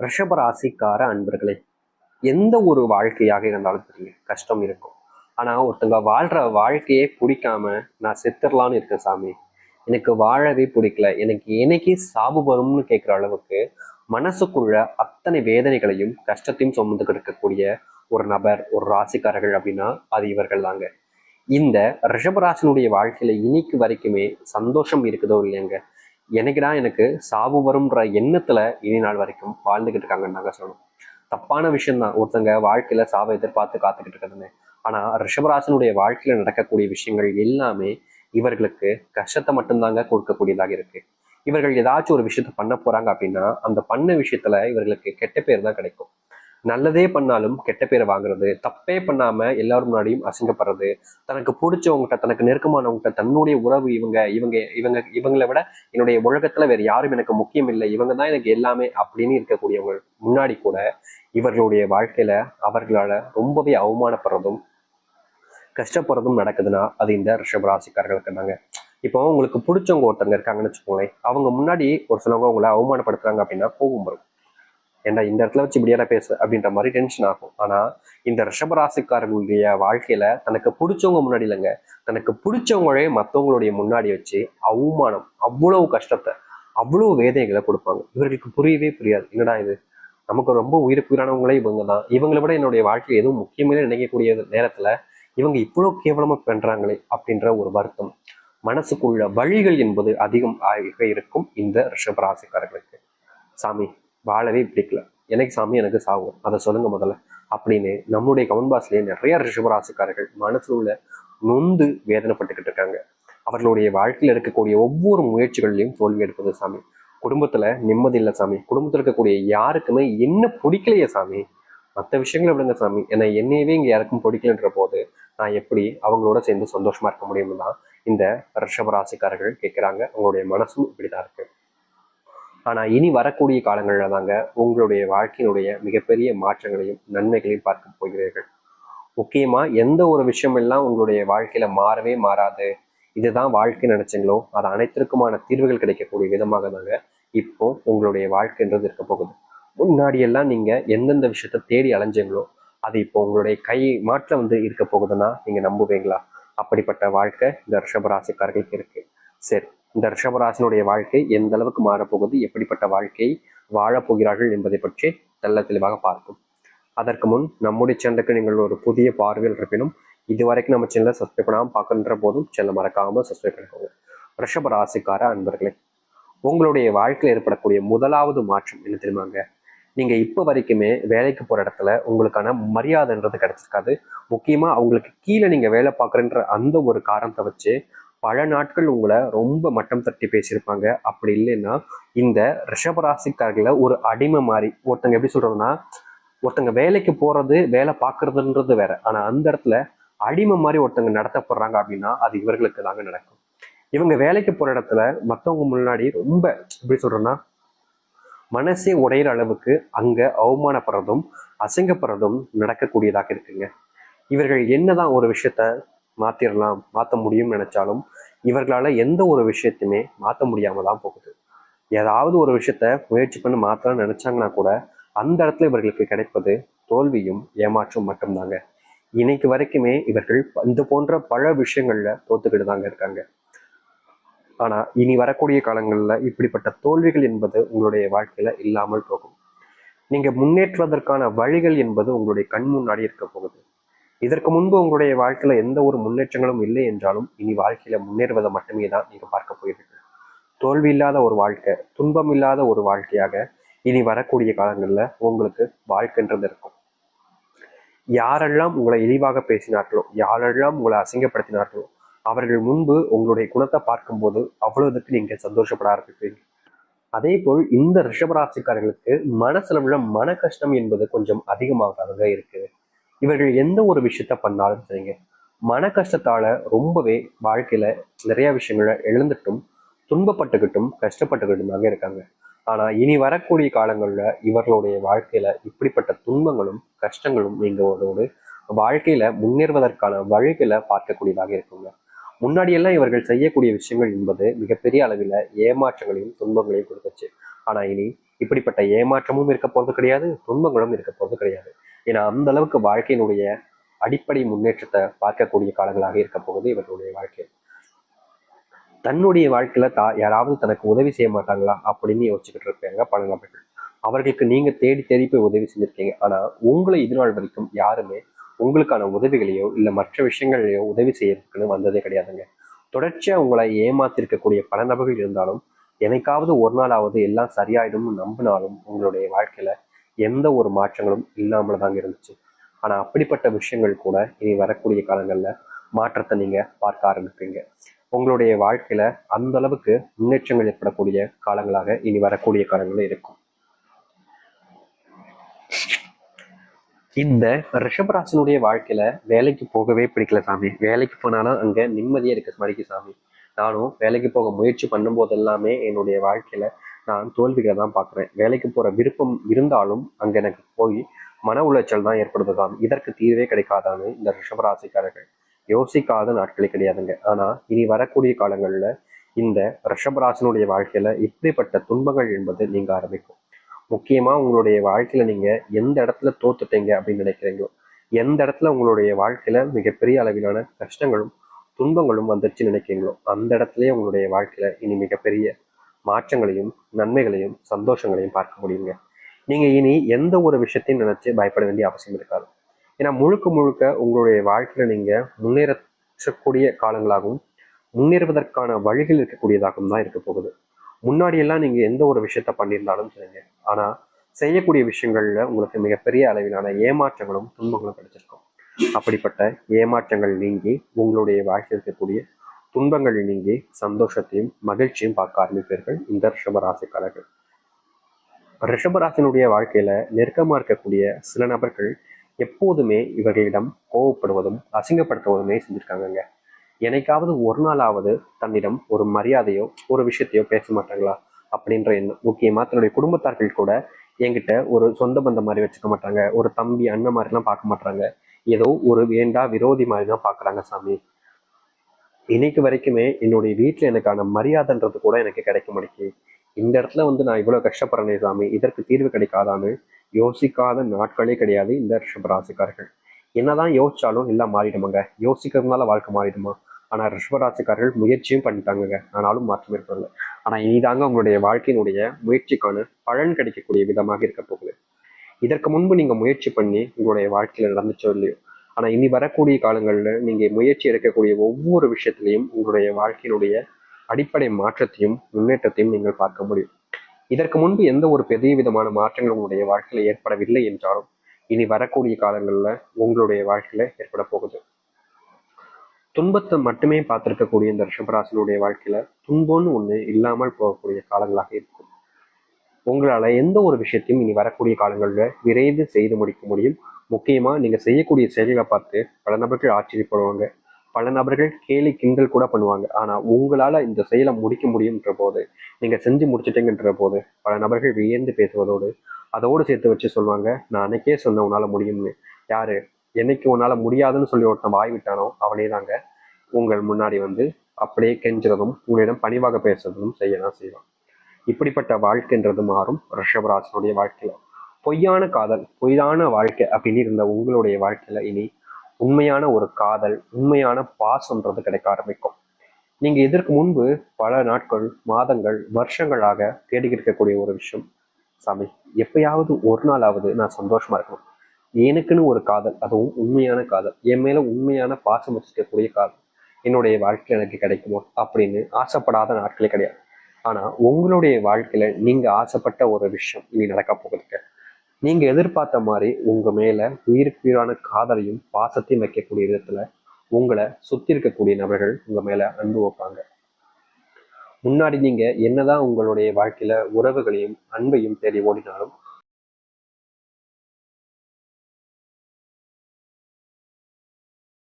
ரிஷபராசிக்கார அன்பர்களே, எந்த ஒரு வாழ்க்கையாக இருந்தாலும் தெரியுங்க, கஷ்டம் இருக்கும். ஆனா ஒருத்தங்க வாழ்ற வாழ்க்கையே பிடிக்காம நான் செத்துடலான்னு இருக்கேன் சாமி, எனக்கு வாழவே பிடிக்கல, எனக்கு என்னைக்கு சாவு வரும்னு கேட்குற அளவுக்கு மனசுக்குள்ள அத்தனை வேதனைகளையும் கஷ்டத்தையும் சுமந்துக்கிட்டு இருக்கக்கூடிய ஒரு நபர், ஒரு ராசிக்காரர்கள் அப்படின்னா அது இவர்கள் தாங்க. இந்த ரிஷபராசினுடைய வாழ்க்கையில இன்னைக்கு வரைக்குமே சந்தோஷம் இருக்குதோ இல்லையாங்க, என்னைக்குடா எனக்கு சாவு வரும்ன்ற எண்ணத்துல இனி நாள் வரைக்கும் வாழ்ந்துகிட்டு இருக்காங்கன்னு நாங்க சொல்லணும். தப்பான விஷயம் தான் ஒருத்தங்க வாழ்க்கையில சாவை எதிர்பார்த்து காத்துக்கிட்டு இருக்கிறதுன்னு. ஆனா ரிஷபராசனுடைய வாழ்க்கையில நடக்கக்கூடிய விஷயங்கள் எல்லாமே இவர்களுக்கு கஷ்டத்தை மட்டும்தாங்க கொடுக்கக்கூடியதாக இருக்கு. இவர்கள் ஏதாச்சும் ஒரு விஷயத்த பண்ண போறாங்க அப்படின்னா அந்த பண்ண விஷயத்துல இவர்களுக்கு கெட்ட பேர் தான் கிடைக்கும். நல்லதே பண்ணாலும் கெட்ட பேரை வாங்குறது, தப்பே பண்ணாம எல்லாரும் முன்னாடியும் அசிங்கப்படுறது, தனக்கு பிடிச்சவங்ககிட்ட, தனக்கு நெருக்கமானவங்ககிட்ட தன்னுடைய உறவு இவங்க இவங்க இவங்க இவங்களை விட என்னுடைய உலகத்துல வேற யாரும் எனக்கு முக்கியம் இல்லை, இவங்க தான் எனக்கு எல்லாமே அப்படின்னு இருக்கக்கூடியவங்க முன்னாடி கூட இவர்களுடைய வாழ்க்கையில அவர்களால ரொம்பவே அவமானப்படுறதும் கஷ்டப்படுறதும் நடக்குதுன்னா அது இந்த ரிஷபராசிக்காரர்களுக்கு தாங்க. இப்போ உங்களுக்கு பிடிச்சவங்க ஒருத்தங்க இருக்காங்கன்னு வச்சுக்கோங்களேன், அவங்க முன்னாடி ஒரு சிலவங்க உங்களை அவமானப்படுத்துறாங்க அப்படின்னா கோபம் வரும். ஏன்னா இந்த இடத்துல வச்சு இப்படியான பேசு அப்படின்ற மாதிரி டென்ஷன் ஆகும். ஆனா இந்த ரிஷபராசிக்காரர்களுடைய வாழ்க்கையில தனக்கு பிடிச்சவங்க முன்னாடி இல்லைங்க, தனக்கு பிடிச்சவங்களே மற்றவங்களுடைய முன்னாடி வச்சு அவமானம், அவ்வளவு கஷ்டத்தை, அவ்வளவு வேதனைகளை கொடுப்பாங்க. இவர்களுக்கு புரியவே புரியாது, என்னடா இது, நமக்கு ரொம்ப உயிரானவங்களே இவங்க தான், இவங்களை விட என்னுடைய வாழ்க்கையில் எதுவும் முக்கியமே நினைக்கக்கூடிய நேரத்துல இவங்க இவ்வளவு கேவலமா பண்றாங்களே அப்படின்ற ஒரு வருத்தம், மனசுக்குள்ள வழிகள் என்பது அதிகம் ஆக இருக்கும் இந்த ரிஷபராசிக்காரர்களுக்கு. சாமி, வாழவே பிடிக்கல, எனக்கு சாமி எனக்கு சாகும், அதை சொல்லுங்க முதல்ல அப்படின்னு நம்முடைய கமெண்ட் பாக்ஸ்லயே நிறைய ரிஷபராசிக்காரர்கள் மனசுல உள்ள நொந்து வேதனைப்பட்டுக்கிட்டு இருக்காங்க. அவர்களுடைய வாழ்க்கையில் இருக்கக்கூடிய ஒவ்வொரு முயற்சிகளிலையும் தோல்வி எடுப்பது சாமி. குடும்பத்துல நிம்மதி இல்லை சாமி, குடும்பத்தில் இருக்கக்கூடிய யாருக்குமே என்ன பிடிக்கலையே சாமி, மற்ற விஷயங்களை விடுங்க சாமி, ஏன்னா என்னையவே இங்க யாருக்கும் பிடிக்கலன்ற போது நான் எப்படி அவங்களோட சேர்ந்து சந்தோஷமா இருக்க முடியும்னு தான் இந்த ரிஷபராசிக்காரர்கள் கேட்கிறாங்க. அவங்களுடைய மனசும் இப்படிதான் இருக்கு. ஆனா இனி வரக்கூடிய காலங்கள்ல தாங்க உங்களுடைய வாழ்க்கையினுடைய மிகப்பெரிய மாற்றங்களையும் நன்மைகளையும் பார்க்க போகிறீர்கள். முக்கியமா எந்த ஒரு விஷயம் எல்லாம் உங்களுடைய வாழ்க்கையில மாறவே மாறாது, இதுதான் வாழ்க்கை நினைச்சீங்களோ அது அனைத்திற்குமான தீர்வுகள் கிடைக்கக்கூடிய விதமாக தாங்க இப்போ உங்களுடைய வாழ்க்கைன்றது இருக்க போகுது. முன்னாடி எல்லாம் நீங்க எந்தெந்த விஷயத்த தேடி அலைஞ்சீங்களோ அது இப்போ உங்களுடைய கை மாற்றம் இருக்க போகுதுன்னா நீங்க நம்புவீங்களா? அப்படிப்பட்ட வாழ்க்கை இந்த ரிஷபராசிக்காரர்களுக்கு இருக்கு. சரி, இந்த ரிஷபராசினுடைய வாழ்க்கை எந்த அளவுக்கு மாறப்போகுது, எப்படிப்பட்ட வாழ்க்கை வாழப்போகிறார்கள் என்பதை பற்றி தெள்ள தெளிவாக பார்ப்போம். அதற்கு முன் நம்முடைய சேனலுக்கு நீங்கள் ஒரு புதிய பார்வையில் இருப்பினும் இதுவரைக்கும் நம்ம சேனலை சப்ஸ்கிரைப் பண்ணாமல் பார்க்கின்ற போதும் சேனலை மறக்காம சப்ஸ்கிரைப் பண்ணிக்கோங்க. ரிஷபராசிக்கார அன்பர்களே, உங்களுடைய வாழ்க்கையில் ஏற்படக்கூடிய முதலாவது மாற்றம் என்ன தெரியுமாங்க? நீங்க இப்ப வரைக்குமே வேலைக்கு போற இடத்துல உங்களுக்கான மரியாதைன்றது கிடைச்சிருக்காது. முக்கியமா அவங்களுக்கு கீழே நீங்க வேலை பார்க்குறன்ற அந்த ஒரு காரணத்தை வச்சு பல நாட்கள் உங்களை ரொம்ப மட்டம் தட்டி பேசியிருப்பாங்க. அப்படி இல்லைன்னா இந்த ரிஷபராசிக்காரர்களை ஒரு அடிமை மாதிரி ஒருத்தங்க எப்படி சொல்றதுன்னா, ஒருத்தங்க வேலைக்கு போறது வேலை பார்க்கறதுன்றது வேற, ஆனா அந்த இடத்துல அடிமை மாதிரி ஒருத்தங்க நடத்தப்படுறாங்க அப்படின்னா அது இவர்களுக்கு தாங்க நடக்கும். இவங்க வேலைக்கு போற இடத்துல மற்றவங்க முன்னாடி ரொம்ப எப்படி சொல்றேன்னா மனசே உடையிற அளவுக்கு அங்க அவமானப்படுறதும் அசிங்கப்படுறதும் நடக்கக்கூடியதாக இருக்குங்க. இவர்கள் என்னதான் ஒரு விஷயத்த மாத்திரலாம் மாற்ற முடியும்னு நினைச்சாலும் இவர்களால எந்த ஒரு விஷயத்தையுமே மாற்ற முடியாம தான் போகுது. ஏதாவது ஒரு விஷயத்த முயற்சி பண்ணி மாற்றலாம்னு நினைச்சாங்கன்னா கூட அந்த இடத்துல இவர்களுக்கு கிடைப்பது தோல்வியும் ஏமாற்றம் மட்டும்தாங்க. இன்னைக்கு வரைக்குமே இவர்கள் இந்த போன்ற பல விஷயங்கள்ல தோத்துக்கிட்டு தாங்க இருக்காங்க. ஆனா இனி வரக்கூடிய காலங்கள்ல இப்படிப்பட்ட தோல்விகள் என்பது உங்களுடைய வாழ்க்கையில இல்லாமல் போகும். நீங்க முன்னேற்றுவதற்கான வழிகள் என்பது உங்களுடைய கண் முன்னாடி இருக்க போகுது. இதற்கு முன்பு உங்களுடைய வாழ்க்கையில எந்த ஒரு முன்னேற்றங்களும் இல்லை என்றாலும் இனி வாழ்க்கையில முன்னேறுவதை மட்டுமே தான் நீங்க பார்க்க போயிருக்கீங்க. தோல்வி இல்லாத ஒரு வாழ்க்கை, துன்பம் இல்லாத ஒரு வாழ்க்கையாக இனி வரக்கூடிய காலங்கள்ல உங்களுக்கு வாழ்க்கைன்றது இருக்கும். யாரெல்லாம் உங்களை இழிவாக பேசினார்களோ, யாரெல்லாம் உங்களை அசிங்கப்படுத்தினார்களோ அவர்கள் முன்பு உங்களுடைய குணத்தை பார்க்கும்போது அவ்வளவுக்கு நீங்க சந்தோஷப்பட ஆரம்பிப்பீங்க. அதே போல் இந்த ரிஷபராசிக்காரர்களுக்கு மனசளவுல மன கஷ்டம் என்பது கொஞ்சம் அதிகமாக இருக்கு. இவர்கள் எந்த ஒரு விஷயத்த பண்ணாலும் சரிங்க, மன கஷ்டத்தால ரொம்பவே வாழ்க்கையில நிறைய விஷயங்களை இழந்துட்டும் துன்பப்பட்டுக்கிட்டும் கஷ்டப்பட்டுக்கிட்டும் தாங்க இருக்காங்க. ஆனா இனி வரக்கூடிய காலங்கள்ல இவர்களுடைய வாழ்க்கையில இப்படிப்பட்ட துன்பங்களும் கஷ்டங்களும் நீங்களோடு வாழ்க்கையில முன்னேறுவதற்கான வழிகளை பார்க்கக்கூடியதாக இருக்குங்க. முன்னாடியெல்லாம் இவர்கள் செய்யக்கூடிய விஷயங்கள் என்பது மிகப்பெரிய அளவில் ஏமாற்றங்களையும் துன்பங்களையும் கொடுத்துச்சு. ஆனா இனி இப்படிப்பட்ட ஏமாற்றமும் இருக்க போறது கிடையாது, துன்பங்களும் இருக்க போறது கிடையாது. ஏன்னா அந்த அளவுக்கு வாழ்க்கையினுடைய அடிப்படை முன்னேற்றத்தை பார்க்கக்கூடிய காலங்களாக இருக்க போகுது இவர்களுடைய வாழ்க்கை. தன்னுடைய வாழ்க்கையில யாராவது தனக்கு உதவி செய்ய மாட்டாங்களா அப்படின்னு யோசிச்சுக்கிட்டு இருப்பாங்க பல நபர்கள். அவர்களுக்கு நீங்க தேடி தேடி போய் உதவி செஞ்சிருக்கீங்க. ஆனா உங்களை இதுநாள் வரைக்கும் யாருமே உங்களுக்கான உதவிகளையோ இல்ல மற்ற விஷயங்களையோ உதவி செய்யறதுக்குன்னு வந்ததே கிடையாதுங்க. தொடர்ச்சியா உங்களை ஏமாத்திருக்கக்கூடிய பல நபர்கள் இருந்தாலும் என்னைக்காவது ஒரு நாளாவது எல்லாம் சரியாயிடும்னு நம்பினாலும் உங்களுடைய வாழ்க்கையில எந்த ஒரு மாற்றங்களும் இல்லாமல் தாங்க இருந்துச்சு. ஆனா அப்படிப்பட்ட விஷயங்கள் கூட இனி வரக்கூடிய காலங்கள்ல மாற்றத்தை நீங்க பார்க்க ஆரம்பிப்பீங்க. உங்களுடைய வாழ்க்கையில அந்த அளவுக்கு முன்னேற்றங்கள் ஏற்படக்கூடிய காலங்களாக இனி வரக்கூடிய காலங்களும் இருக்கும். இந்த ரிஷபராசனுடைய வாழ்க்கையில வேலைக்கு போகவே பிடிக்கல சாமி. வேலைக்கு போனாலும் அங்க நிம்மதியா இருக்க மாதிரிக்கு சாமி. நானும் வேலைக்கு போக முயற்சி பண்ணும் போது எல்லாமே என்னுடைய வாழ்க்கையில நான் தோல்விகளை தான் பாக்குறேன். வேலைக்கு போற விருப்பம் இருந்தாலும் அங்க எனக்கு போய் மன உளைச்சல் தான் ஏற்படுதுதான். இதற்கு தீர்வே கிடைக்காதான்னு இந்த ரிஷபராசிக்காரர்கள் யோசிக்காத நாட்களே கிடையாதுங்க. ஆனா இனி வரக்கூடிய காலங்கள்ல இந்த ரிஷபராசனுடைய வாழ்க்கையில இப்படிப்பட்ட துன்பங்கள் என்பது நீங்க ஆரம்பிக்கும். முக்கியமா உங்களுடைய வாழ்க்கையில நீங்க எந்த இடத்துல தோத்துட்டீங்க அப்படின்னு நினைக்கிறீங்களோ, எந்த இடத்துல உங்களுடைய வாழ்க்கையில மிகப்பெரிய அளவிலான கஷ்டங்களும் துன்பங்களும் வந்துருச்சு நினைக்கிறீங்களோ, அந்த இடத்துலயே உங்களுடைய வாழ்க்கையில இனி மிகப்பெரிய மாற்றங்களையும் நன்மைகளையும் சந்தோஷங்களையும் பார்க்க முடியுங்க. நீங்க இனி எந்த ஒரு விஷயத்தையும் நினைச்சு பயப்பட வேண்டிய அவசியம் இருக்காது. ஏன்னா முழுக்க முழுக்க உங்களுடைய வாழ்க்கையில நீங்க முன்னேறக்கூடிய காலங்களாகவும் முன்னேறுவதற்கான வழிகள் இருக்கக்கூடியதாகவும் தான் இருக்க போகுது. முன்னாடி எல்லாம் நீங்க எந்த ஒரு விஷயத்த பண்ணியிருந்தாலும் சரிங்க, ஆனா செய்யக்கூடிய விஷயங்கள்ல உங்களுக்கு மிகப்பெரிய அளவிலான ஏமாற்றங்களும் துன்பங்களும் கிடைச்சிருக்கும். அப்படிப்பட்ட ஏமாற்றங்கள் நீங்கி உங்களுடைய வாழ்க்கையில் இருக்கக்கூடிய துன்பங்கள் நீங்கி சந்தோஷத்தையும் மகிழ்ச்சியும் பார்க்க ஆரம்பிப்பீர்கள் இந்த ரிஷபராசிக்காரர்கள். ரிஷபராசினுடைய வாழ்க்கையில நெருக்கமா இருக்கக்கூடிய சில நபர்கள் எப்போதுமே இவர்களிடம் கோவப்படுவதும் அசிங்கப்படுத்துவதுமே செஞ்சிருக்காங்க. என்னைக்காவது ஒரு நாளாவது தன்னிடம் ஒரு மரியாதையோ ஒரு விஷயத்தையோ பேச மாட்டாங்களா அப்படின்ற எண்ணம். முக்கியமா தன்னுடைய குடும்பத்தார்கள் கூட என்கிட்ட ஒரு சொந்த பந்தம் மாதிரி வச்சுக்க மாட்டாங்க, ஒரு தம்பி அண்ணன் மாதிரிலாம் பார்க்க மாட்டாங்க, ஏதோ ஒரு வேண்டா விரோதி மாதிரி தான் பாக்குறாங்க சாமி. இன்னைக்கு வரைக்குமே என்னுடைய வீட்டுல எனக்கான மரியாதைன்றது கூட எனக்கு கிடைக்க மாட்டேங்குது. இந்த இடத்துல வந்து நான் இவ்வளவு கஷ்டப்படுறேனே சாமி, இதற்கு தீர்வு கிடைக்காதான்னு யோசிக்காத நாட்களே கிடையாது இந்த ரிஷபராசிக்காரர்கள். என்னதான் யோசிச்சாலும் எல்லாம் மாறிடுமாங்க. யோசிக்கிறதுனால வாழ்க்கை மாறிடுமா? ஆனா ரிஷபராசிக்காரர்கள் முயற்சியும் பண்ணிட்டாங்க, ஆனாலும் மாற்றம் ஏற்படல. ஆனா இனிதாங்க உங்களுடைய வாழ்க்கையினுடைய முயற்சிக்கான பலன் கிடைக்கக்கூடிய விதமாக இருக்க போகுது. இதற்கு முன்பு நீங்க முயற்சி பண்ணி உங்களுடைய வாழ்க்கையில நடந்துச்சோ இல்லையோ, ஆனா இனி வரக்கூடிய காலங்கள்ல நீங்க முயற்சி எடுக்கக்கூடிய ஒவ்வொரு விஷயத்திலையும் உங்களுடைய வாழ்க்கையினுடைய அடிப்படை மாற்றத்தையும் முன்னேற்றத்தையும் நீங்கள் பார்க்க முடியும். இதற்கு முன்பு எந்த ஒரு பெரிய விதமான மாற்றங்கள் உங்களுடைய வாழ்க்கையில ஏற்படவில்லை என்றாலும் இனி வரக்கூடிய காலங்கள்ல உங்களுடைய வாழ்க்கையில ஏற்பட போகுது. துன்பத்தை மட்டுமே பார்த்திருக்கக்கூடிய இந்த ரிஷபராசினுடைய வாழ்க்கையில துன்பம்னு ஒண்ணு இல்லாமல் போகக்கூடிய காலங்களாக இருக்கும். உங்களால எந்த ஒரு விஷயத்தையும் இனி வரக்கூடிய காலங்கள்ல விரைந்து செய்து முடிக்க முடியும். முக்கியமா நீங்க செய்யக்கூடிய செயல்களை பார்த்து பல நபர்கள் ஆச்சரியப்படுவாங்க, பல நபர்கள் கேலி கிண்டல் கூட பண்ணுவாங்க. ஆனா உங்களால இந்த செயலை முடிக்க முடியும்ன்ற போது, நீங்க செஞ்சு முடிச்சிட்டீங்கன்ற போது பல நபர்கள் வியந்து பேசுவதோடு அதோடு சேர்த்து வச்சு சொல்லுவாங்க, நான் அன்னைக்கே சொன்னேன் உன்னால முடியும்னு. யாரு என்னைக்கு உன்னால முடியாதுன்னு சொல்லி ஒருத்தன் வாய் விட்டானோ அவனே தாங்க உங்கள் முன்னாடி வந்து அப்படியே கெஞ்சுறதும் உங்களிடம் பணிவாக பேசுறதும் செய்யலாம் செய்வான். இப்படிப்பட்ட வாழ்க்கைன்றது மாறும் ரிஷபராசினுடைய வாழ்க்கையில. பொய்யான காதல் பொய்யான வாழ்க்கை அப்படின்னு இருந்த உங்களுடைய வாழ்க்கையில இனி உண்மையான ஒரு காதல் உண்மையான பாசம்ன்றது கிடைக்க ஆரம்பிக்கும். நீங்க இதற்கு முன்பு பல நாட்கள் மாதங்கள் வருஷங்களாக தேடிக்கிட்டு இருக்கக்கூடிய ஒரு விஷயம், சாமி எப்பயாவது ஒரு நாளாவது நான் சந்தோஷமா இருக்கணும், எனக்குன்னு ஒரு காதல், அதுவும் உண்மையான காதல், என் மேல உண்மையான பாசம் வச்சுக்கக்கூடிய காதல் என்னுடைய வாழ்க்கையில் எனக்கு கிடைக்குமோ அப்படின்னு ஆசைப்படாத நாட்களே கிடையாது. ஆனா உங்களுடைய வாழ்க்கையில நீங்க ஆசைப்பட்ட ஒரு விஷயம் இனி நடக்க போகுதுங்க. நீங்க எதிர்பார்த்த மாதிரி உங்க மேல உயிருக்கு உயிரான காதலையும் பாசத்தையும் வைக்கக்கூடிய விதத்துல உங்களை சுத்தி இருக்கக்கூடிய நபர்கள் உங்க மேல அன்பு வைப்பாங்க. முன்னாடி நீங்க என்னதான் உங்களுடைய வாழ்க்கையில உறவுகளையும் அன்பையும் தேடி ஓடினாலும்